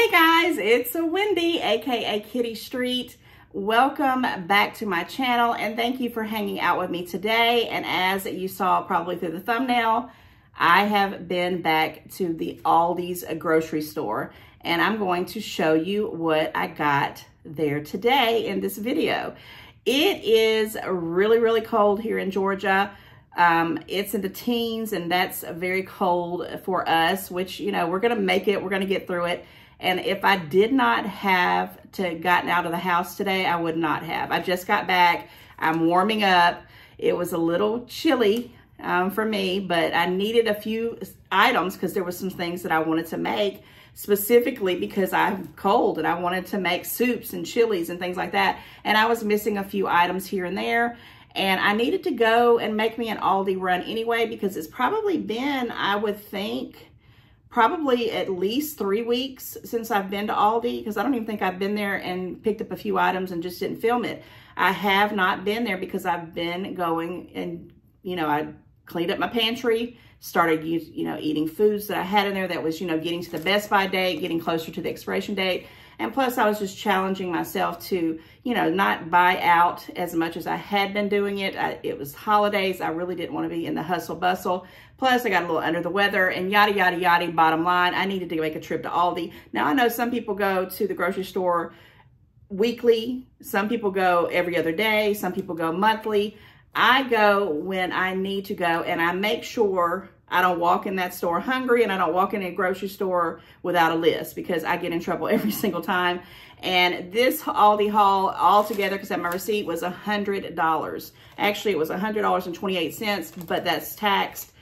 Hey guys, it's Wendy, aka Kitty Street. Welcome back to my channel and thank you for hanging out with me today. And as you saw probably through the thumbnail, I have been back to the Aldi's grocery store and I'm going to show you what I got there today in this video. It is really cold here in Georgia. It's in the teens and that's very cold for us, which, you know, we're going to make it, we're going to get through it. And if I did not have to gotten out of the house today, I would not have. I just got back. I'm warming up. It was a little chilly for me, but I needed a few items because there were some things that I wanted to make specifically because I'm cold and I wanted to make soups and chilies and things like that. And I was missing a few items here and there. And I needed to go and make me an Aldi run anyway because it's probably been, I would think, probably at least 3 weeks since I've been to Aldi, because I don't even think I've been there and picked up a few items and just didn't film it. I have not been there because I've been going and, you know, I cleaned up my pantry, started, you know, eating foods that I had in there that was, you know, getting to the best by date, getting closer to the expiration date. And plus I was just challenging myself to, you know, not buy out as much as I had been doing it. It was holidays. I really didn't want to be in the hustle bustle. Plus I got a little under the weather and yada, yada, yada. Bottom line, I needed to make a trip to Aldi. Now I know some people go to the grocery store weekly. Some people go every other day. Some people go monthly. I go when I need to go and I make sure I don't walk in that store hungry and I don't walk in a grocery store without a list because I get in trouble every single time. And this Aldi haul altogether, because my receipt was $100. Actually, it was $100.28, but that's taxed.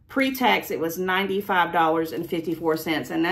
Pre-tax, it was $95.54. And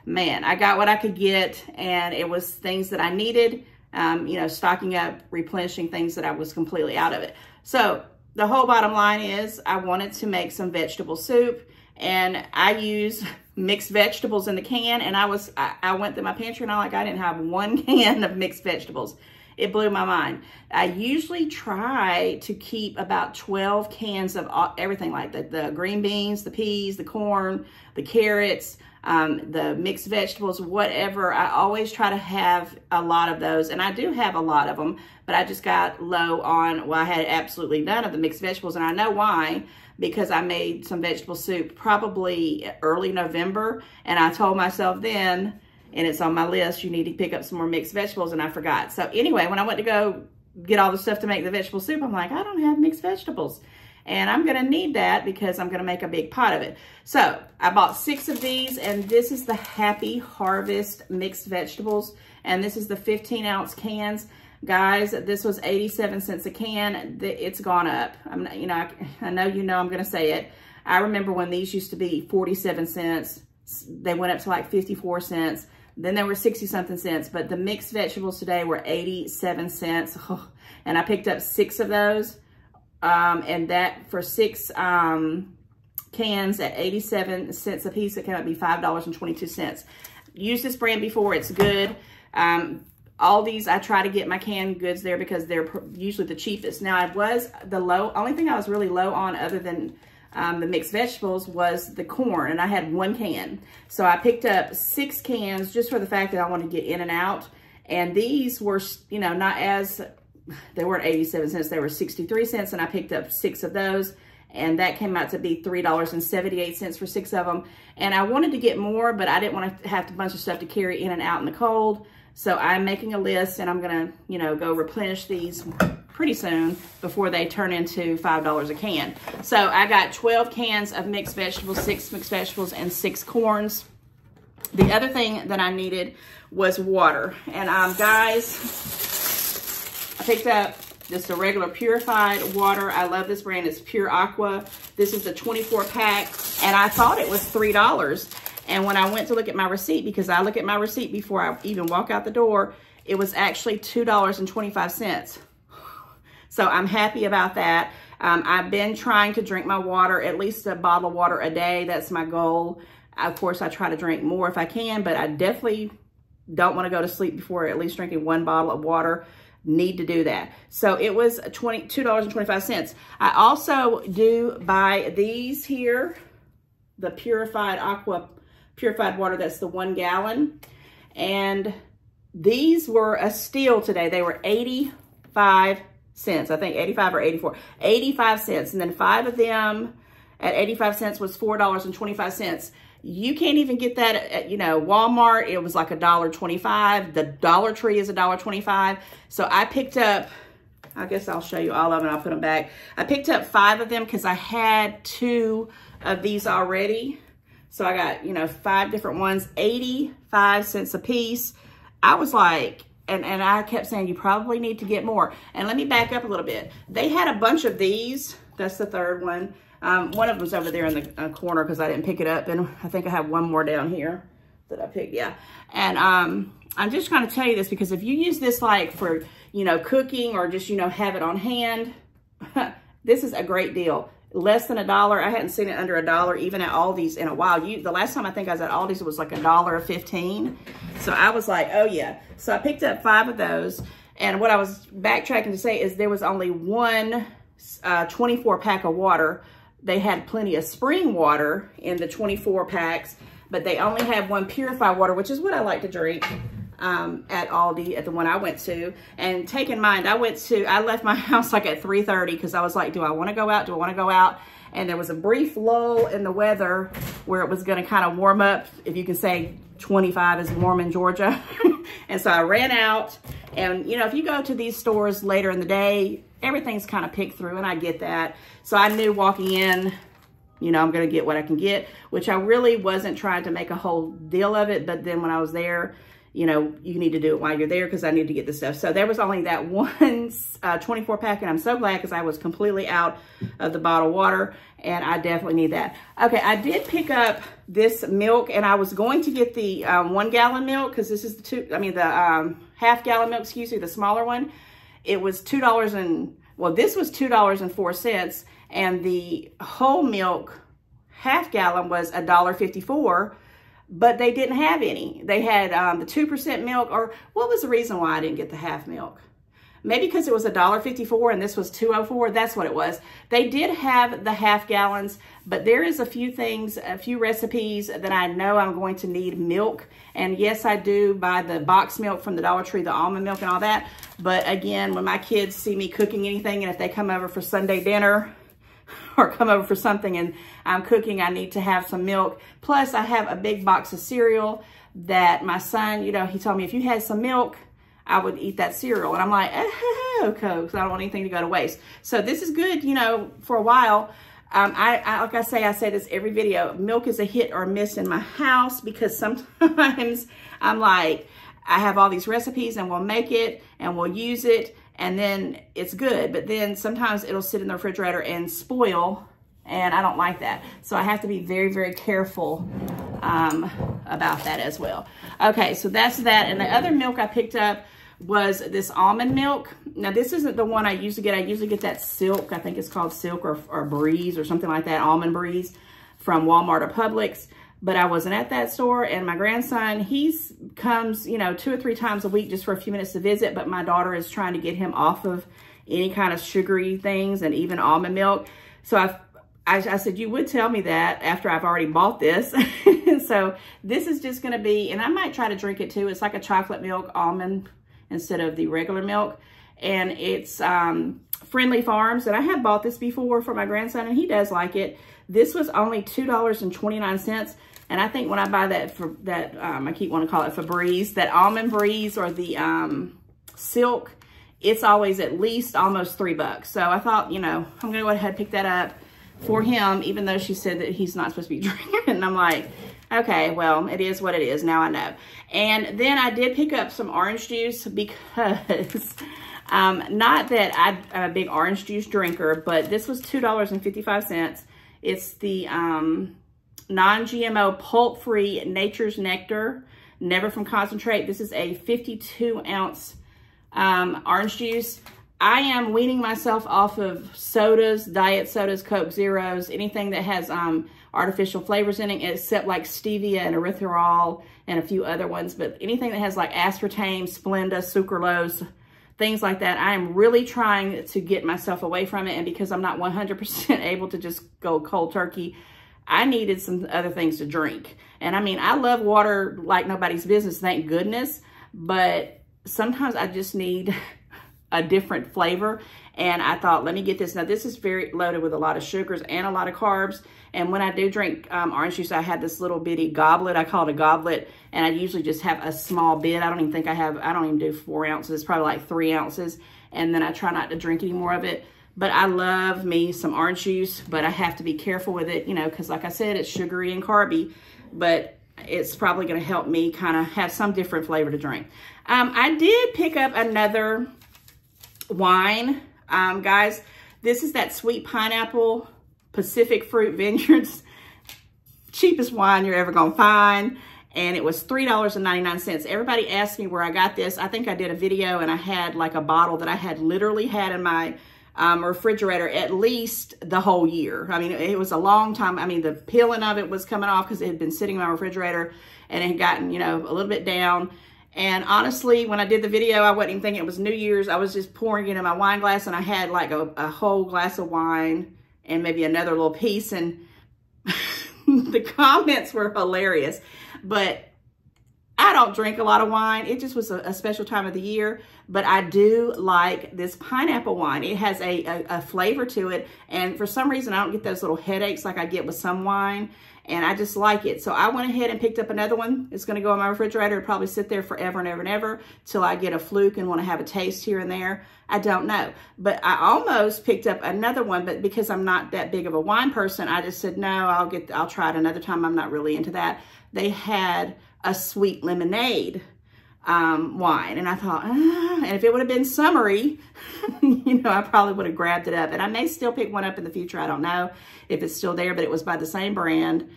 man, I got what I could get and it was things that I needed, you know, stocking up, replenishing things that I was completely out of it. So the whole bottom line is I wanted to make some vegetable soup and I use mixed vegetables in the can. And I went through my pantry and I didn't have one can of mixed vegetables. It blew my mind. I usually try to keep about 12 cans of everything like that. The green beans, the peas, the corn, the carrots, the mixed vegetables, whatever. I always try to have a lot of those. And I do have a lot of them, but I just got low on, well, I had absolutely none of the mixed vegetables. And I know why, because I made some vegetable soup probably early November. And I told myself then, and it's on my list, you need to pick up some more mixed vegetables, and I forgot. So anyway, when I went to go get all the stuff to make the vegetable soup, I'm like, I don't have mixed vegetables. And I'm gonna need that because I'm gonna make a big pot of it. So I bought 6 of these, and this is the Happy Harvest mixed vegetables. And this is the 15-ounce cans. Guys, this was 87 cents a can. It's gone up. I know you know I'm gonna say it. I remember when these used to be 47 cents. They went up to like 54 cents. Then they were 60-something cents, but the mixed vegetables today were 87 cents. Oh, and I picked up 6 of those. And that for 6 cans at 87 cents a piece, it came out to be $5.22. Used this brand before, it's good. Aldi's, I try to get my canned goods there because they're usually the cheapest. Now I was only thing I was really low on other than the mixed vegetables was the corn, and I had 1 can. So I picked up 6 cans just for the fact that I wanted to get in and out. And these were, you know, they weren't 87 cents, they were 63 cents, and I picked up 6 of those. And that came out to be $3.78 for 6 of them. And I wanted to get more, but I didn't want to have a bunch of stuff to carry in and out in the cold. So I'm making a list, and I'm gonna, you know, go replenish these pretty soon before they turn into $5 a can. So I got 12 cans of mixed vegetables, 6 mixed vegetables, and 6 corns. The other thing that I needed was water. And guys, I picked up just a regular purified water. I love this brand, it's Pure Aqua. This is the 24 pack, and I thought it was $3. And when I went to look at my receipt, because I look at my receipt before I even walk out the door, it was actually $2.25. So I'm happy about that. I've been trying to drink my water, at least a bottle of water a day. That's my goal. Of course, I try to drink more if I can, but I definitely don't want to go to sleep before at least drinking 1 bottle of water. Need to do that. So it was $2.25. I also do buy these here, the Purified Aqua purified water. That's the 1 gallon. And these were a steal today. They were 85 cents. I think 85 or 84. 85 cents. And then 5 of them at 85 cents was $4.25. You can't even get that at, you know, Walmart. It was like $1.25. The Dollar Tree is $1.25. So I picked up, I guess I'll show you all of them. I'll put them back. I picked up 5 of them because I had 2 of these already. So I got, you know, 5 different ones, 85 cents a piece. I was like, and I kept saying, you probably need to get more. And let me back up a little bit. They had a bunch of these. That's the 3rd one. One of them's over there in the corner because I didn't pick it up. And I think I have one more down here that I picked, yeah. And I'm just trying to tell you this because if you use this like for, you know, cooking or just, you know, have it on hand, this is a great deal. Less than $1. I hadn't seen it under $1 even at Aldi's in a while. The last time I think I was at Aldi's, it was like $1.15. So I was like, oh yeah. So I picked up 5 of those. And what I was backtracking to say is there was only one 24 pack of water. They had plenty of spring water in the 24 packs, but they only had one purified water, which is what I like to drink at Aldi, at the one I went to. And take in mind, I left my house like at 3:30 because I was like, do I want to go out? Do I want to go out? And there was a brief lull in the weather where it was going to kind of warm up. If you can say 25 is warm in Georgia. And so I ran out. And, you know, if you go to these stores later in the day, everything's kind of picked through, and I get that. So I knew walking in, you know, I'm going to get what I can get, which I really wasn't trying to make a whole deal of it. But then when I was there, you know, you need to do it while you're there because I need to get the stuff. So there was only that one 24 pack, and I'm so glad because I was completely out of the bottled water, and I definitely need that. Okay, I did pick up this milk, and I was going to get the 1 gallon milk because this is the half gallon milk, excuse me, the smaller one. It was $2 and, well, this was $2.04, and the whole milk half gallon was $1.54. But they didn't have any. They had the 2% milk, or what was the reason why I didn't get the half milk? Maybe because it was $1.54 and this was $2.04. That's what it was. They did have the half gallons, but there is a few things, a few recipes that I know I'm going to need milk. And yes, I do buy the box milk from the Dollar Tree, the almond milk and all that. But again, when my kids see me cooking anything, and if they come over for Sunday dinner, or come over for something and I'm cooking, I need to have some milk. Plus, I have a big box of cereal that my son, you know, he told me if you had some milk, I would eat that cereal. And I'm like, oh, okay, because I don't want anything to go to waste. So this is good, you know, for a while. Like I say this every video, milk is a hit or miss in my house because sometimes I'm like, I have all these recipes and we'll make it and we'll use it, and then it's good, but then sometimes it'll sit in the refrigerator and spoil, and I don't like that. So I have to be very, very careful about that as well. Okay, so that's that. And the other milk I picked up was this almond milk. Now, this isn't the one I usually get. I usually get that Silk, I think it's called Silk or Breeze or something like that, Almond Breeze from Walmart or Publix. But I wasn't at that store, and my grandson, comes, you know, 2 or 3 times a week just for a few minutes to visit, but my daughter is trying to get him off of any kind of sugary things and even almond milk. So I said, you would tell me that after I've already bought this. So this is just gonna be, and I might try to drink it too. It's like a chocolate milk almond instead of the regular milk. And it's Friendly Farms, and I have bought this before for my grandson, and he does like it. This was only $2.29. And I think when I buy that, I keep wanting to call it Febreze, that Almond Breeze or the Silk, it's always at least almost $3. So I thought, you know, I'm going to go ahead and pick that up for him, even though she said that he's not supposed to be drinking. And I'm like, okay, well, it is what it is. Now I know. And then I did pick up some orange juice because, not that I'm a big orange juice drinker, but this was $2.55. It's the non-GMO pulp-free Nature's Nectar, never from concentrate. This is a 52-ounce orange juice. I am weaning myself off of sodas, diet sodas, Coke Zeros, anything that has artificial flavors in it, except like stevia and erythritol and a few other ones. But anything that has like aspartame, Splenda, sucralose, things like that, I am really trying to get myself away from it. And because I'm not 100% able to just go cold turkey, I needed some other things to drink. And I mean, I love water like nobody's business, thank goodness. But sometimes I just need a different flavor. And I thought, let me get this. Now, this is very loaded with a lot of sugars and a lot of carbs. And when I do drink orange juice, I had this little bitty goblet. I call it a goblet. And I usually just have a small bit. I don't even do 4 ounces. It's probably like 3 ounces. And then I try not to drink any more of it. But I love me some orange juice. But I have to be careful with it, you know, because like I said, it's sugary and carby. But it's probably going to help me kind of have some different flavor to drink. I did pick up another wine. Guys, this is that sweet pineapple Pacific Fruit Vineyards. Cheapest wine you're ever going to find. And it was $3.99. Everybody asked me where I got this. I think I did a video and I had like a bottle that I had literally had in my refrigerator at least the whole year. I mean, it was a long time. I mean, the peeling of it was coming off because it had been sitting in my refrigerator and it had gotten, you know, a little bit down. And honestly, when I did the video, I wasn't even thinking it was New Year's. I was just pouring it in my wine glass and I had like a whole glass of wine and maybe another little piece. And the comments were hilarious. But I don't drink a lot of wine. It just was a special time of the year. But I do like this pineapple wine. It has a flavor to it. And for some reason, I don't get those little headaches like I get with some wine. And I just like it. So I went ahead and picked up another one. It's going to go in my refrigerator. It'll probably sit there forever and ever and ever till I get a fluke and want to have a taste here and there. I don't know. But I almost picked up another one, but because I'm not that big of a wine person, I just said, no, I'll try it another time. I'm not really into that. They had a sweet lemonade wine. And I thought, and if it would have been summery, you know, I probably would have grabbed it up. And I may still pick one up in the future. I don't know if it's still there, but it was by the same brand.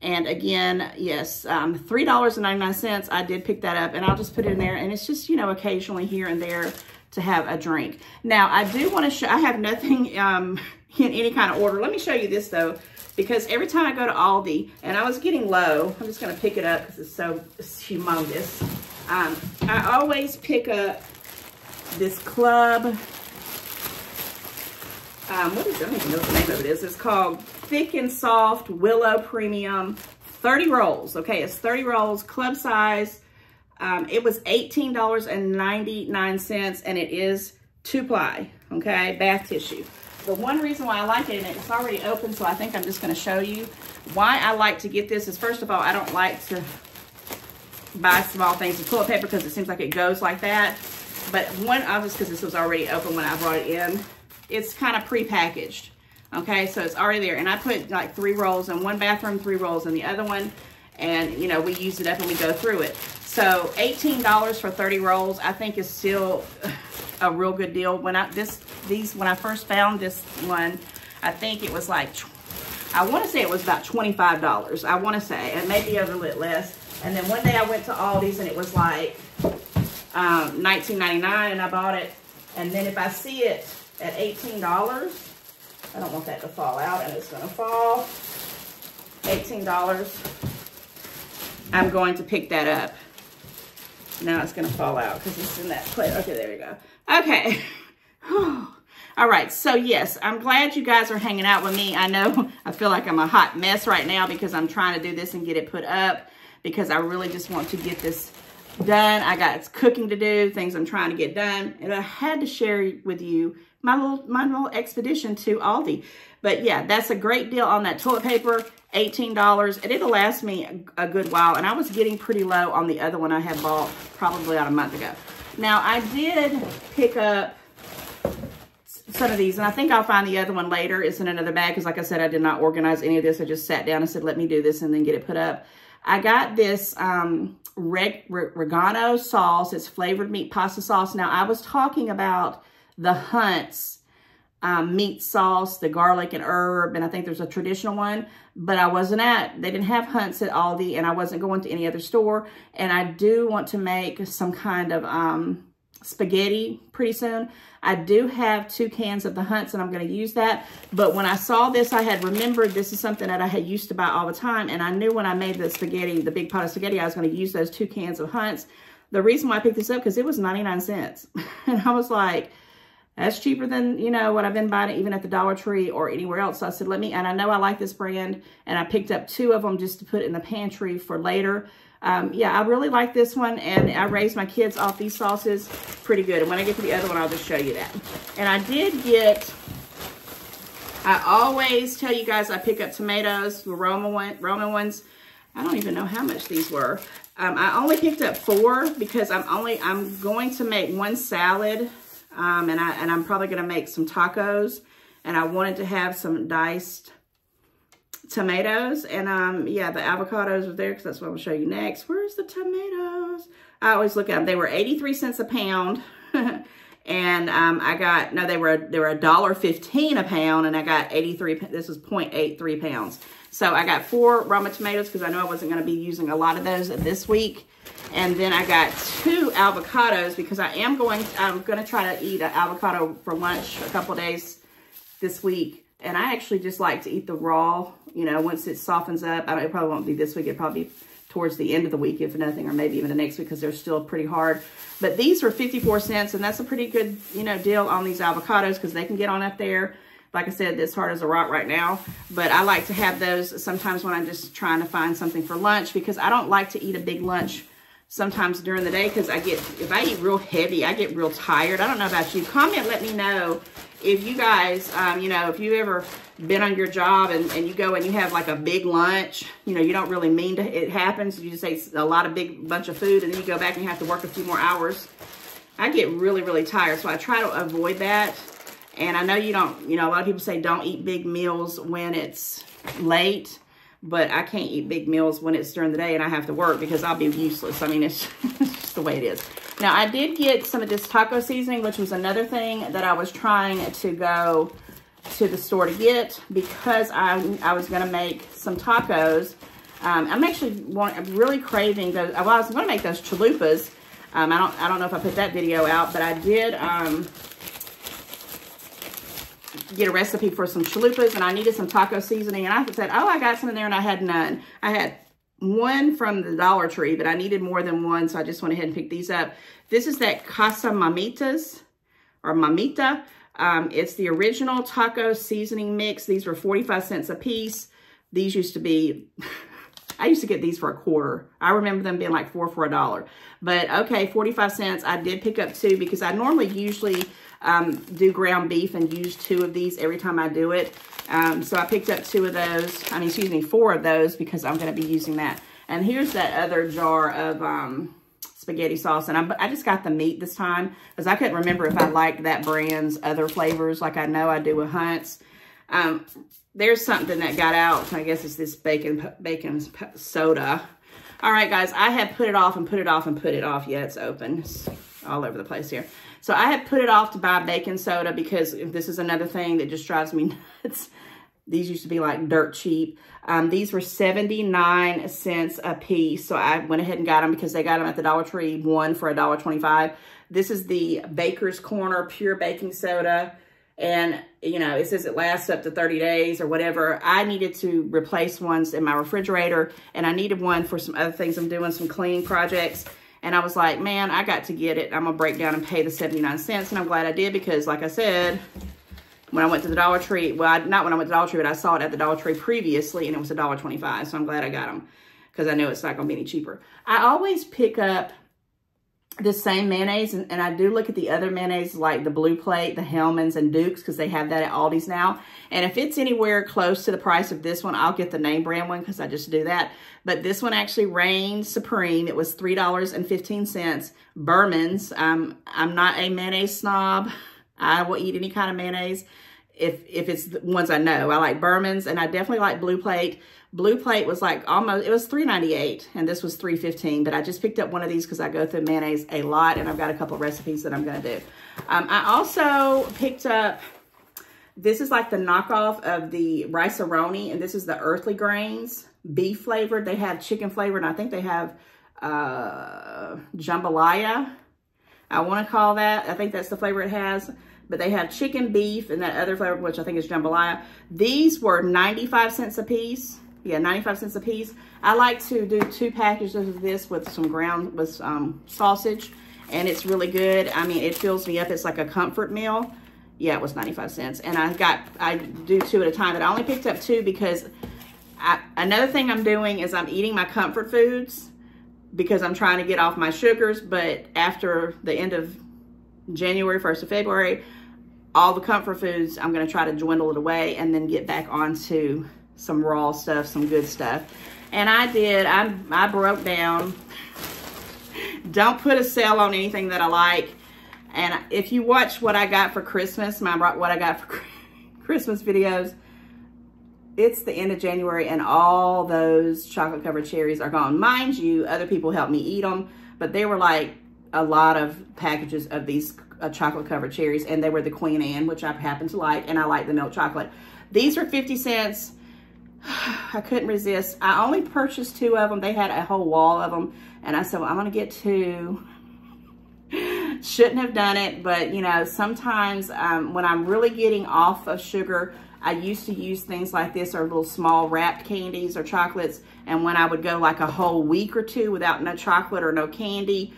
And again, yes, $3.99. I did pick that up and I'll just put it in there. And it's just, you know, occasionally here and there to have a drink. Now, I do want to show, I have nothing in any kind of order. Let me show you this though, because every time I go to Aldi, and I was getting low, I'm just going to pick it up because it's humongous. I always pick up this club. What is it? I don't even know what the name of it is. It's called Thick and Soft Willow Premium 30 rolls. Okay, it's 30 rolls, club size. It was $18.99, and it is 2-ply, okay, bath tissue. The one reason why I like it, and it's already open, so I think I'm just going to show you why I like to get this is, first of all, I don't like to buy small things of toilet paper because it seems like it goes like that. But one, obviously, because this was already open when I brought it in, it's kind of pre-packaged. Okay, so it's already there. And I put like 3 rolls in one bathroom, 3 rolls in the other one. And, you know, we use it up and we go through it. So $18 for 30 rolls, I think is still a real good deal. When I first found this one, I think it was like, I want to say it was about $25. I want to say, and maybe a little bit less. And then one day I went to Aldi's and it was like $19.99 and I bought it. And then if I see it at $18, I don't want that to fall out and it's going to fall. $18. I'm going to pick that up. Now it's going to fall out because it's in that plate. Okay, there we go. Okay. All right. So, yes, I'm glad you guys are hanging out with me. I know I feel like I'm a hot mess right now because I'm trying to do this and get it put up because I really just want to get this done. I got cooking to do, things I'm trying to get done. And I had to share with you my little expedition to Aldi. But, yeah, that's a great deal on that toilet paper. $18, and it'll last me a good while. And I was getting pretty low on the other one I had bought probably about a month ago. Now, I did pick up some of these, and I think I'll find the other one later. It's in another bag because, like I said, I did not organize any of this. I just sat down and said, let me do this and then get it put up. I got this oregano sauce. It's flavored meat pasta sauce. Now, I was talking about the Hunt's meat sauce, the garlic and herb, and I think there's a traditional one, but they didn't have Hunt's at Aldi, and I wasn't going to any other store, and I do want to make some kind of spaghetti pretty soon. I do have 2 cans of the Hunt's, and I'm going to use that, but when I saw this, I had remembered this is something that I had used to buy all the time, and I knew when I made the spaghetti, the big pot of spaghetti, I was going to use those 2 cans of Hunt's. The reason why I picked this up, because it was 99 cents, and I was like, That's cheaper than, you know, what I've been buying even at the Dollar Tree or anywhere else. So I said, and I know I like this brand, and I picked up 2 of them just to put in the pantry for later. Yeah, I really like this one, and I raised my kids off these sauces pretty good. And when I get to the other one, I'll just show you that. And I did get, I always tell you guys I pick up tomatoes, the Roman ones. I don't even know how much these were. I only picked up 4 because I'm going to make 1 salad. And I'm probably going to make some tacos, and I wanted to have some diced tomatoes, and yeah, the avocados are there because that's what I'll show you next. Where's the tomatoes? I always look at them. They were 83 cents a pound, and I got, no, they were $1.15 a pound, and I got 83. This is 0.83 pounds. So I got 4 Roma tomatoes because I know I wasn't going to be using a lot of those this week. And then I got 2 avocados because I'm going to try to eat an avocado for lunch a couple days this week. And I actually just like to eat the raw, you know, once it softens up. It probably won't be this week. It'll probably be towards the end of the week, if nothing, or maybe even the next week because they're still pretty hard. But these were 54 cents, and that's a pretty good, you know, deal on these avocados because they can get on up there. Like I said, it's hard as a rock right now, but I like to have those sometimes when I'm just trying to find something for lunch because I don't like to eat a big lunch sometimes during the day because if I eat real heavy, I get real tired. I don't know about you. Comment, let me know if you guys, you know, if you've ever been on your job and you go and you have like a big lunch, you know, you don't really mean to, it happens. You just ate a big bunch of food and then you go back and you have to work a few more hours. I get really, really tired, so I try to avoid that. And I know you don't, you know, a lot of people say don't eat big meals when it's late, but I can't eat big meals when it's during the day and I have to work because I'll be useless. I mean, it's just the way it is. Now, I did get some of this taco seasoning, which was another thing that I was trying to go to the store to get because I was going to make some tacos. I'm actually really craving those. Well, I was going to make those chalupas. I don't know if I put that video out, but I did get a recipe for some chalupas, and I needed some taco seasoning, and I said, oh, I got some in there, and I had none. I had 1 from the Dollar Tree, but I needed more than 1, so I just went ahead and picked these up. This is that Casa Mamitas, or Mamita. It's the original taco seasoning mix. These were 45 cents a piece. These used to be, I used to get these for a quarter. I remember them being like 4 for $1. But okay, 45 cents. I did pick up 2 because I usually do ground beef and use 2 of these every time I do it. So I picked up 2 of those. 4 of those because I'm going to be using that. And here's that other jar of spaghetti sauce. And I just got the meat this time because I couldn't remember if I liked that brand's other flavors like I know I do with Hunt's. There's something that got out. I guess it's this bacon soda. All right, guys, I had put it off and put it off and put it off. Yeah, it's open. It's all over the place here. So I had put it off to buy baking soda because this is another thing that just drives me nuts. These used to be like dirt cheap. These were 79 cents a piece. So I went ahead and got them because they got them at the Dollar Tree, 1 for $1.25. This is the Baker's Corner pure baking soda. And, you know, it says it lasts up to 30 days or whatever. I needed to replace ones in my refrigerator, and I needed one for some other things. I'm doing some cleaning projects, and I was like, man, I got to get it. I'm going to break down and pay the 79 cents, and I'm glad I did because, like I said, when I went to the Dollar Tree, well, not when I went to the Dollar Tree, but I saw it at the Dollar Tree previously, and it was $1.25, so I'm glad I got them because I know it's not going to be any cheaper. I always pick up the same mayonnaise, and I do look at the other mayonnaise like the Blue Plate, the Hellmann's, and Duke's because they have that at Aldi's now. And if it's anywhere close to the price of this one, I'll get the name brand one because I just do that. But this one actually reigned supreme. It was $3.15. Berman's. I'm not a mayonnaise snob. I will eat any kind of mayonnaise if it's the ones I know. I like Berman's, and I definitely like Blue Plate. Blue Plate was like almost, it was $3.98, and this was $3.15, but I just picked up one of these because I go through mayonnaise a lot, and I've got a couple of recipes that I'm going to do. I also picked up, this is like the knockoff of the Rice-A-Roni, and this is the Earthly Grains, beef flavored. They have chicken flavored, and I think they have jambalaya, I want to call that. I think that's the flavor it has. But they have chicken, beef, and that other flavor, which I think is jambalaya. These were 95 cents a piece. Yeah, 95 cents a piece. I like to do 2 packages of this with some sausage, and it's really good. I mean, it fills me up. It's like a comfort meal. Yeah, it was 95 cents. And I do 2 at a time, but I only picked up 2 because another thing I'm doing is I'm eating my comfort foods because I'm trying to get off my sugars. But after the end of January, 1st of February, all the comfort foods, I'm gonna try to dwindle it away and then get back onto some raw stuff, some good stuff. And I did, I broke down. Don't put a sale on anything that I like. And if you watch what I got for Christmas, what I got for Christmas videos, it's the end of January and all those chocolate covered cherries are gone. Mind you, other people helped me eat them, but they were like a lot of packages of these chocolate covered cherries, and they were the Queen Anne, which I happen to like, and I like the milk chocolate. These are 50 cents. I couldn't resist. I only purchased 2 of them. They had a whole wall of them, and I said, well, I'm gonna get 2. Shouldn't have done it, but you know, sometimes when I'm really getting off of sugar, I used to use things like this, or little small wrapped candies or chocolates, and when I would go like a whole week or 2 without no chocolate or no candy,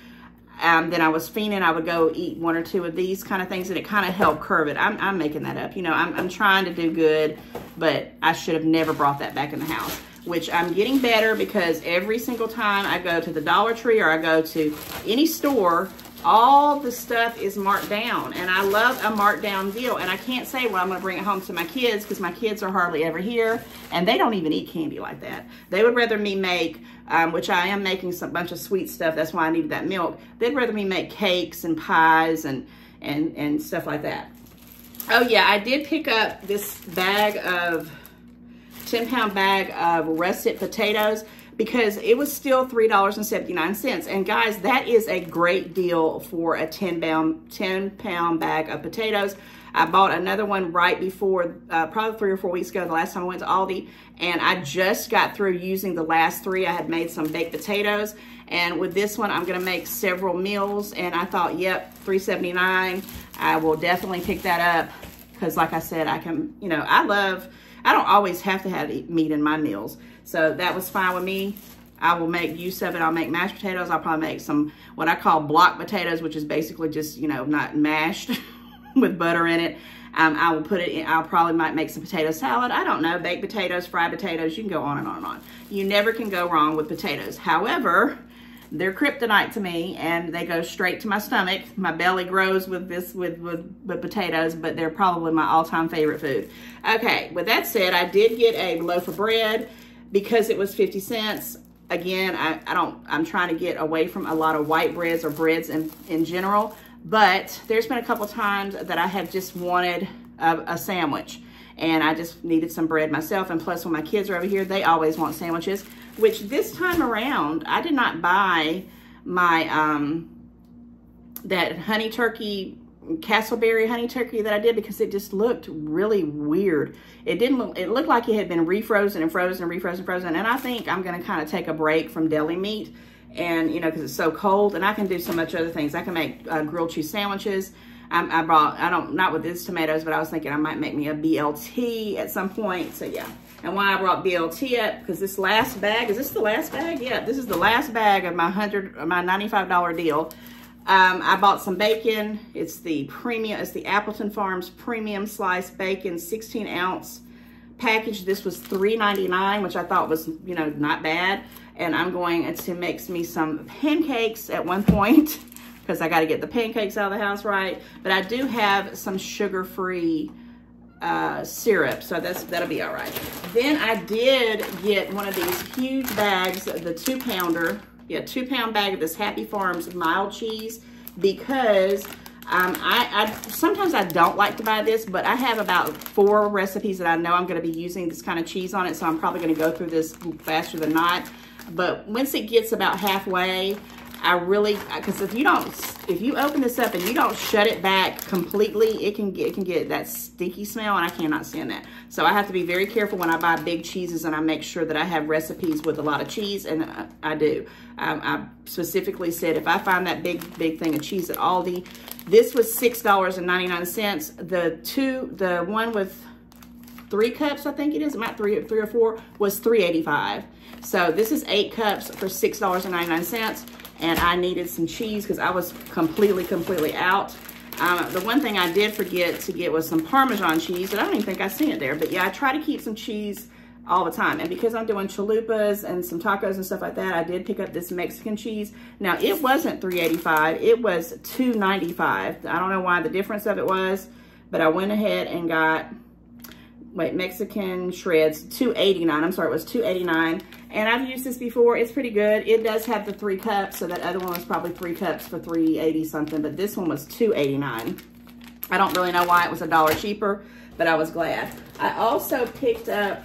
then I was fiending, I would go eat 1 or 2 of these kind of things, and it kind of helped curb it. I'm making that up. You know, I'm trying to do good, but I should have never brought that back in the house, which I'm getting better because every single time I go to the Dollar Tree or I go to any store, all the stuff is marked down, and I love a marked down deal. And I can't say, well, I'm going to bring it home to my kids because my kids are hardly ever here, and they don't even eat candy like that. They would rather me make, which I am making some bunch of sweet stuff. That's why I needed that milk. They'd rather me make cakes and pies and stuff like that. Oh yeah, I did pick up this bag of 10-pound bag of russet potatoes, because it was still $3.79. And guys, that is a great deal for a 10-pound bag of potatoes. I bought another one right before, probably 3 or 4 weeks ago, the last time I went to Aldi, and I just got through using the last 3. I had made some baked potatoes, and with this one, I'm gonna make several meals, and I thought, yep, $3.79. I will definitely pick that up, because like I said, I can, you know, I don't always have to have meat in my meals. So that was fine with me. I will make use of it. I'll make mashed potatoes. I'll probably make some, what I call block potatoes, which is basically just, you know, not mashed with butter in it. I will put it in, might make some potato salad. I don't know, baked potatoes, fried potatoes. You can go on and on and on. You never can go wrong with potatoes. However, they're kryptonite to me, and they go straight to my stomach. My belly grows with potatoes, but they're probably my all-time favorite food. Okay, with that said, I did get a loaf of bread because it was 50 cents. Again, I'm trying to get away from a lot of white breads or breads in general, but there's been a couple times that I have just wanted a sandwich, and I just needed some bread myself. And plus, when my kids are over here, they always want sandwiches, which this time around, I did not buy my, that honey turkey, Castleberry honey turkey that I did, because it just looked really weird. It looked like it had been refrozen and frozen and refrozen and frozen. And I think I'm gonna kind of take a break from deli meat, and you know, because it's so cold, and I can do so much other things. I can make grilled cheese sandwiches. Not with these tomatoes, but I was thinking I might make me a BLT at some point. So yeah. And why I brought BLT up, because this last bag, is this the last bag? Yeah, this is the last bag of my $95 deal. I bought some bacon. It's the Appleton Farms premium sliced bacon, 16-ounce package. This was $3.99, which I thought was, you know, not bad. And I'm going to make me some pancakes at one point, because I got to get the pancakes out of the house right. But I do have some sugar-free syrup, so that'll be all right. Then I did get one of these huge bags, the 2-pounder. Yeah, 2-pound bag of this Happy Farms mild cheese, because sometimes I don't like to buy this, but I have about 4 recipes that I know I'm going to be using this kind of cheese on it, so I'm probably going to go through this faster than not. But once it gets about halfway, because if you open this up and you don't shut it back completely, it can get that sticky smell, and I cannot stand that. So I have to be very careful when I buy big cheeses, and I make sure that I have recipes with a lot of cheese, and I do. I specifically said if I find that big thing of cheese at Aldi, this was $6.99. The one with 3 cups, I think it is, about three or 4, was $3.85. So this is 8 cups for $6.99. And I needed some cheese because I was completely out. The one thing I did forget to get was some Parmesan cheese, and I don't even think I seen it there. But yeah, I try to keep some cheese all the time. And because I'm doing chalupas and some tacos and stuff like that, I did pick up this Mexican cheese. Now, it wasn't $3.85. It was $2.95. I don't know why the difference of it was, but I went ahead and got, Mexican shreds, $2.89. I'm sorry, it was $2.89. And I've used this before. It's pretty good. It does have the 3 cups, so that other one was probably 3 cups for $3.80 something, but this one was $2.89. I don't really know why it was $1 cheaper, but I was glad. I also picked up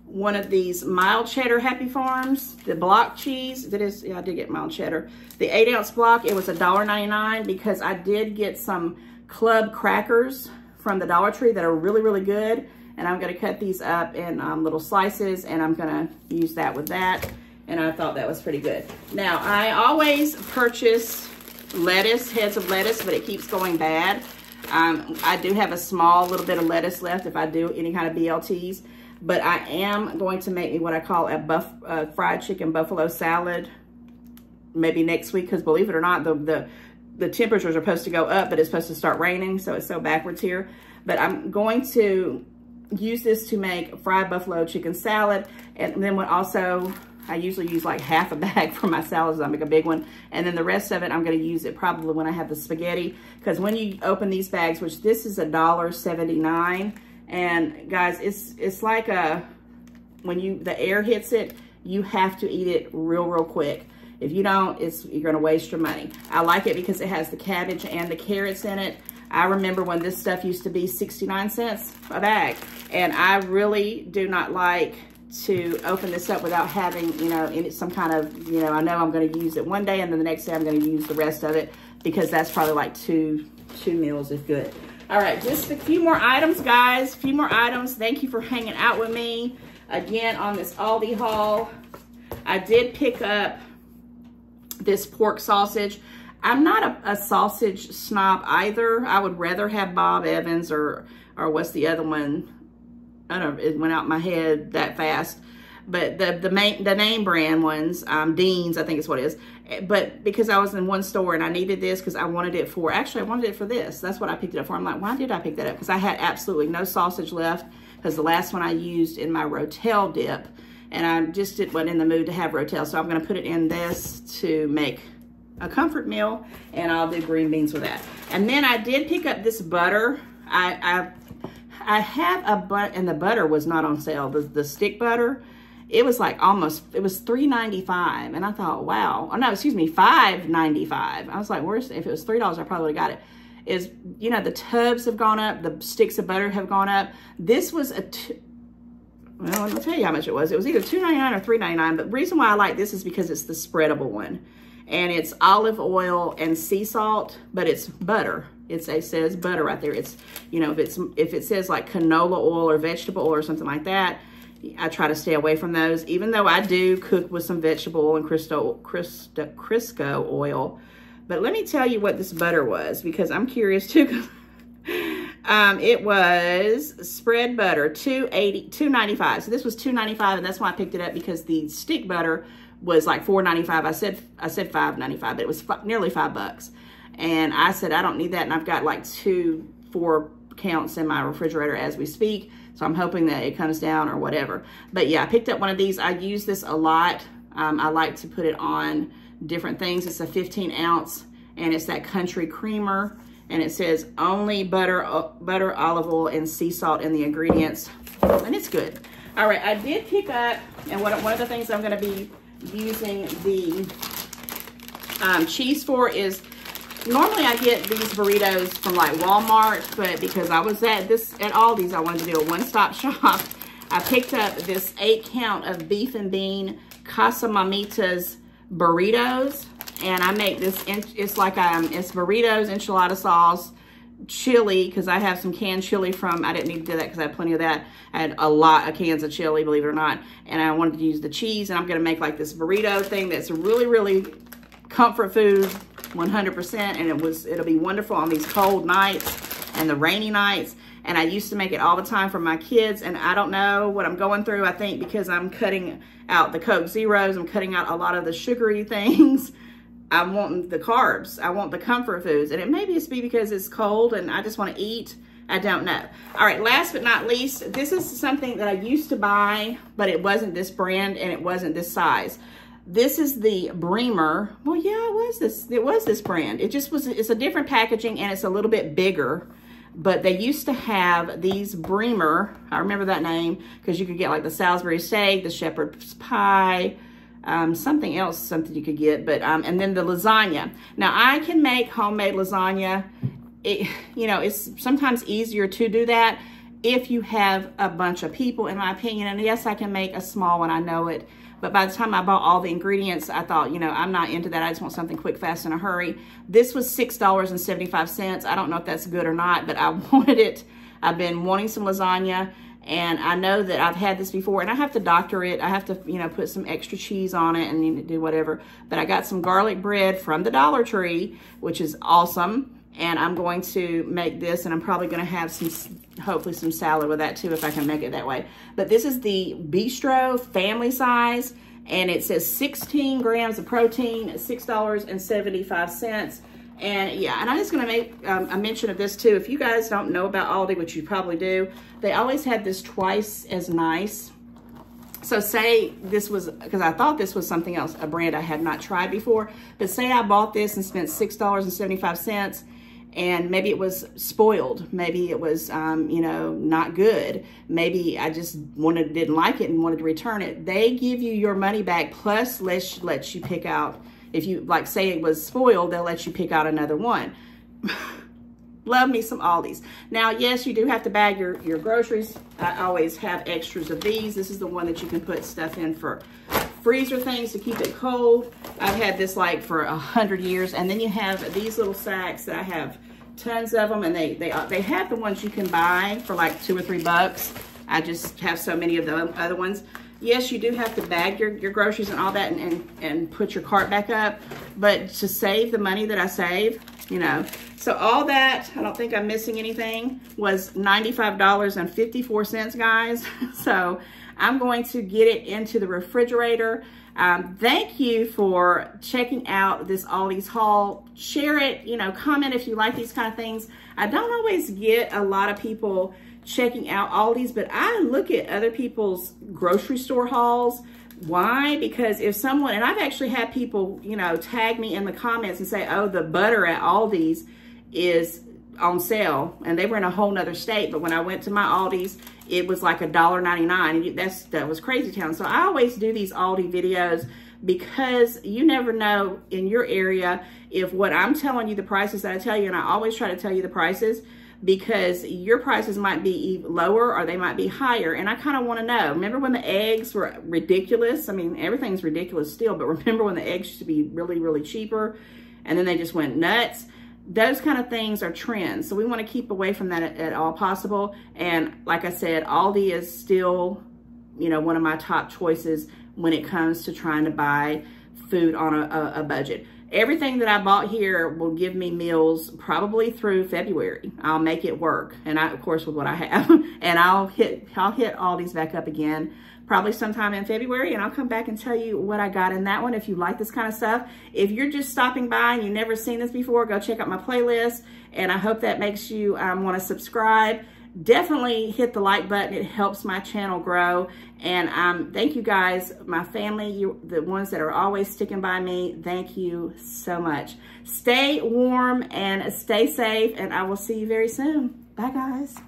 one of these mild cheddar Happy Farms, the block cheese. It is, yeah, I did get mild cheddar. The 8-ounce block, it was $1.99 because I did get some club crackers from the Dollar Tree that are really, really good. And I'm gonna cut these up in little slices, and I'm gonna use that with that. And I thought that was pretty good. Now, I always purchase lettuce, heads of lettuce, but it keeps going bad. I do have a small little bit of lettuce left if I do any kind of BLTs. But I am going to make me what I call a fried chicken buffalo salad maybe next week, because believe it or not, the temperatures are supposed to go up, but it's supposed to start raining, so it's so backwards here. But I'm going to use this to make fried buffalo chicken salad, and then I usually use like half a bag for my salads. I make a big one, and then the rest of it I'm going to use it probably when I have the spaghetti, because when you open these bags, which this is $1.79. And guys, it's like when the air hits it, you have to eat it real quick. If you don't, you're gonna waste your money. I like it because it has the cabbage and the carrots in it. I remember when this stuff used to be 69 cents a bag. And I really do not like to open this up without having, some kind of, I know I'm gonna use it one day and then the next day I'm gonna use the rest of it, because that's probably like two meals if good. All right, just a few more items, guys. A few more items. Thank you for hanging out with me again on this Aldi haul. I did pick up this pork sausage. I'm not a sausage snob either. I would rather have Bob Evans or what's the other one? I don't know, it went out in my head that fast. But the name brand ones, Dean's, I think is what it is. But because I was in one store and I needed this because I wanted it for this. That's what I picked it up for. I'm like, why did I pick that up? Because I had absolutely no sausage left, because the last one I used in my Rotel dip, and I just wasn't in the mood to have Rotel. So I'm going to put it in this to make a comfort meal, and I'll do green beans with that. And then I did pick up this butter. I have a butter, and the butter was not on sale. The stick butter. It was like it was $3.95, and I thought, wow. Oh, no, excuse me, $5.95. I was like, if it was $3, I probably would have got it. The tubs have gone up, the sticks of butter have gone up. This was well, I'll tell you how much it was. It was either $2.99 or $3.99, but the reason why I like this is because it's the spreadable one. And it's olive oil and sea salt, but it's butter. It says butter right there. It's, if it says like canola oil or vegetable oil or something like that, I try to stay away from those, even though I do cook with some vegetable oil and Crisco oil. But let me tell you what this butter was, because I'm curious too. It was spread butter, $2.95. So this was $2.95, and that's why I picked it up, because the stick butter was like $4.95. I said $5.95, but it was nearly $5. And I said, I don't need that. And I've got like 4 counts in my refrigerator as we speak. So I'm hoping that it comes down or whatever. But yeah, I picked up one of these. I use this a lot. I like to put it on different things. It's a 15-ounce, and it's that country creamer. And it says only butter, olive oil, and sea salt in the ingredients. And it's good. All right, I did pick up, and one of the things I'm going to be using the cheese for is, normally I get these burritos from like Walmart, but because I was at Aldi's, I wanted to do a one-stop shop. I picked up this 8-count of beef and bean Casa Mamitas burritos, and I make this, it's like, it's burritos, enchilada sauce, chili, because I have some canned chili I didn't need to do that because I had plenty of that. I had a lot of cans of chili, believe it or not, and I wanted to use the cheese, and I'm going to make like this burrito thing that's really, really comfort food, 100%, and it'll be wonderful on these cold nights and the rainy nights. And I used to make it all the time for my kids, and I don't know what I'm going through. I think because I'm cutting out the Coke Zeros, I'm cutting out a lot of the sugary things. I want the carbs. I want the comfort foods. And it maybe it's because it's cold and I just want to eat. I don't know. All right, last but not least, this is something that I used to buy, but it wasn't this brand and it wasn't this size. This is the Bremer. Well, yeah, it was this brand. It just was, it's a different packaging and it's a little bit bigger. But they used to have these Bremer, I remember that name, because you could get like the Salisbury steak, the shepherd's pie, something you could get, but and then the lasagna. Now I can make homemade lasagna. It's sometimes easier to do that if you have a bunch of people, in my opinion. And yes, I can make a small one, I know it. But by the time I bought all the ingredients, I thought, I'm not into that. I just want something quick, fast, in a hurry. This was $6.75. I don't know if that's good or not, but I wanted it. I've been wanting some lasagna. And I know that I've had this before, and I have to doctor it. I have to, put some extra cheese on it and do whatever. But I got some garlic bread from the Dollar Tree, which is awesome. And I'm going to make this, and I'm probably going to have hopefully some salad with that too, if I can make it that way. But this is the Bistro family size, and it says 16 grams of protein, $6.75. And yeah, and I'm just gonna make a mention of this too. If you guys don't know about Aldi, which you probably do, they always have this twice as nice. So say this was, because I thought this was something else, a brand I had not tried before, but say I bought this and spent $6.75 and maybe it was spoiled. Maybe it was, not good. Maybe I just didn't like it and wanted to return it. They give you your money back, plus let you pick out. If you, like, say it was spoiled, they'll let you pick out another one. Love me some Aldi's. Now, yes, you do have to bag your groceries. I always have extras of these. This is the one that you can put stuff in for freezer things to keep it cold. I've had this like for 100 years. And then you have these little sacks that I have tons of them. And they have the ones you can buy for like $2 or $3. I just have so many of the other ones. Yes, you do have to bag your groceries and all that and put your cart back up, but to save the money that I save, So all that, I don't think I'm missing anything, was $95.54, guys. So I'm going to get it into the refrigerator. Thank you for checking out this Aldi's haul. Share it, comment if you like these kind of things. I don't always get a lot of people checking out Aldi's, but I look at other people's grocery store hauls. Why? Because if someone, and I've actually had people, tag me in the comments and say, oh, the butter at Aldi's is on sale, and they were in a whole nother state, but when I went to my Aldi's, it was like $1.99, and that was crazy town. So I always do these Aldi videos because you never know in your area if what I'm telling you, the prices that I tell you, and I always try to tell you the prices, because your prices might be lower or they might be higher. And I kind of want to know. Remember when the eggs were ridiculous? I mean, everything's ridiculous still, but remember when the eggs used to be really, really cheaper and then they just went nuts? Those kind of things are trends. So we want to keep away from that at all possible. And like I said, Aldi is still, one of my top choices when it comes to trying to buy food on a budget. Everything that I bought here will give me meals probably through February. I'll make it work. And of course, with what I have. And I'll hit Aldi's back up again, probably sometime in February. And I'll come back and tell you what I got in that one if you like this kind of stuff. If you're just stopping by and you've never seen this before, go check out my playlist. And I hope that makes you want to subscribe. Definitely hit the like button. It helps my channel grow. And thank you guys, my family, the ones that are always sticking by me. Thank you so much. Stay warm and stay safe, and I will see you very soon. Bye, guys.